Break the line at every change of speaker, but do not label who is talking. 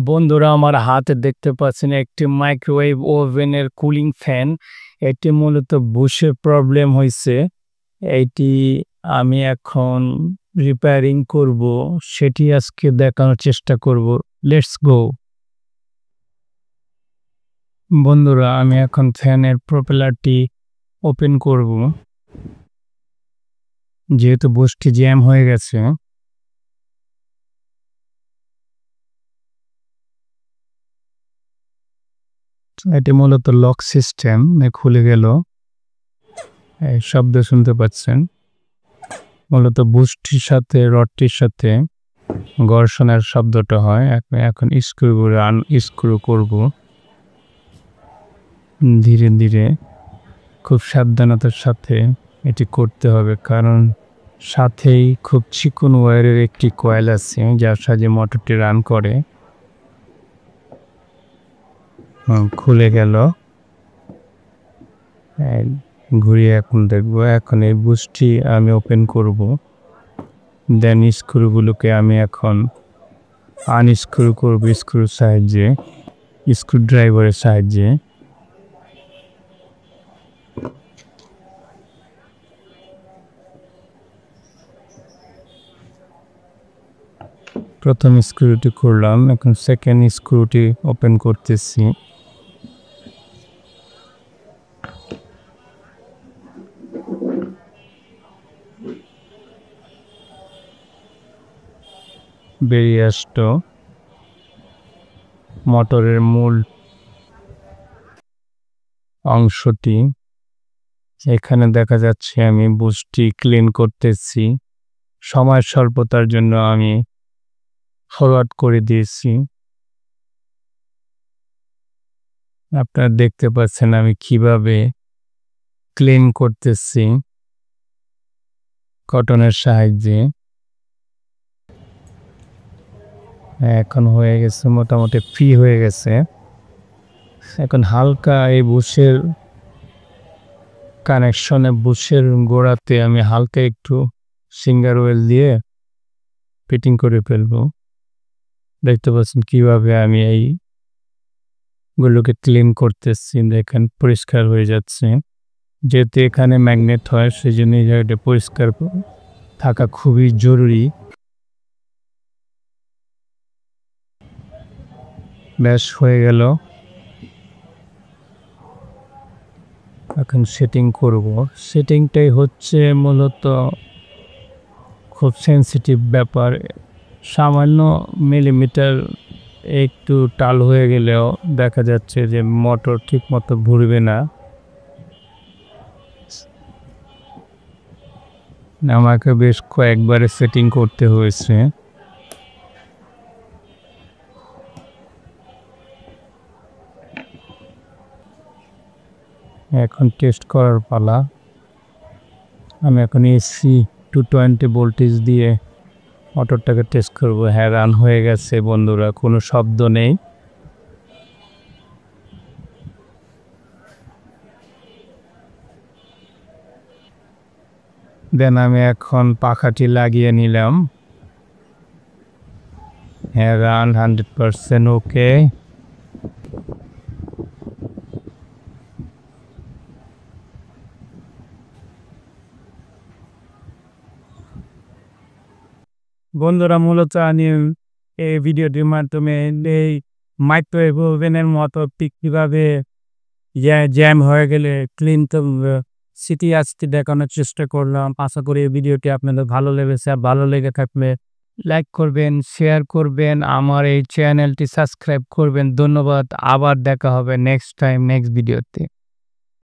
বন্ধুরা, আমার হাতে দেখতে পাচ্ছেন একটি মাইক্রোওয়েভ ওভেনের কুলিং ফ্যান। এটি মূলত বুশের প্রবলেম হয়েছে। এইটি আমি এখন রিপেয়ারিং করব, সেটি আজকে দেখানোর চেষ্টা করব। Let's go. বন্ধুরা, আমি এখন ফ্যানের প্রপেলারটি ওপেন করব, যেহেতু বুশটি জ্যাম হয়ে গেছে। এটি মূলত লক সিস্টেম, খুলে গেল, এই শব্দ শুনতে পাচ্ছেন। মূলত বুশটির সাথে রডটির সাথে ঘর্ষণের শব্দটা হয়। এখন স্ক্রু করব ধীরে ধীরে, খুব সাবধানতার সাথে এটি করতে হবে, কারণ সাথেই খুব চিকন ওয়্যারের একটি কয়েল আছে যার সাহায্যে মোটরটি রান করে। খুলে গেল, ঘুরিয়ে এখন দেখবো। এখন এই বুশটি আমি ওপেন করব, দেন স্ক্রুগুলোকে আমি এখন আনস্ক্রু করব স্ক্রুর সাহায্যে, স্ক্রু ড্রাইভারের সাহায্যে। প্রথম স্ক্রুটি করলাম, এখন সেকেন্ড স্ক্রুটি ওপেন করতেছি। বেরিয়ে আসতো মোটরের মূল অংশটি। এখানে দেখা যাচ্ছে আমি বুশটি ক্লিন করতেছি। সময় স্বল্পতার জন্য আমি ফরওয়ার্ড করে দিয়েছি। আপনারা দেখতে পাচ্ছেন আমি কিভাবে ক্লিন করতেছি কটনের সাহায্যে। এখন হয়ে গেছে, মোটামুটি ফ্রি হয়ে গেছে। এখন হালকা এই বুশের কানেকশনে, বুশের গোড়াতে আমি হালকা একটু সিঙ্গার অয়েল দিয়ে ফিটিং করে ফেলবো। দেখতে পাচ্ছেন কিভাবে আমি এইগুলোকে ক্লিন করতেছি। দেখেন পরিষ্কার হয়ে যাচ্ছে। যেহেতু এখানে ম্যাগনেট হয়, সেই জন্য এই জায়গাটা পরিষ্কার থাকা খুবই জরুরি। ব্যাস হয়ে গেল। এখন সেটিং করব। সেটিংটাই হচ্ছে মূলত খুব সেন্সিটিভ ব্যাপার। সামান্য মিলিমিটার একটু টাল হয়ে গেলেও দেখা যাচ্ছে যে মোটর ঠিক মতো ঘুরবে না। আমাকে বেশ কয়েকবারে সেটিং করতে হয়েছে। এখন টেস্ট করার পালা। আমি এখন এসি 220 ভোল্টেজ দিয়ে মোটরটাকে টেস্ট করব। হ্যাঁ, রান হয়ে গেছে বন্ধুরা, কোনো শব্দ নেই। দেন আমি এখন পাখাটি লাগিয়ে নিলাম। হ্যাঁ, রান 100% ওকে। বন্ধুরা, মূলত আমি এই ভিডিওটির মাধ্যমে এই মাইক্রোওয়েভ ওভেনের মতো কীভাবে জ্যাম হয়ে গেলে ক্লিন সিটি আসতে দেখানোর চেষ্টা করলাম। আশা করি এই ভিডিওটি আপনাদের ভালো লেগেছে। আর ভালো লেগে থাকলে লাইক করবেন, শেয়ার করবেন, আমার এই চ্যানেলটি সাবস্ক্রাইব করবেন। ধন্যবাদ। আবার দেখা হবে নেক্সট টাইম, নেক্সট ভিডিওতে।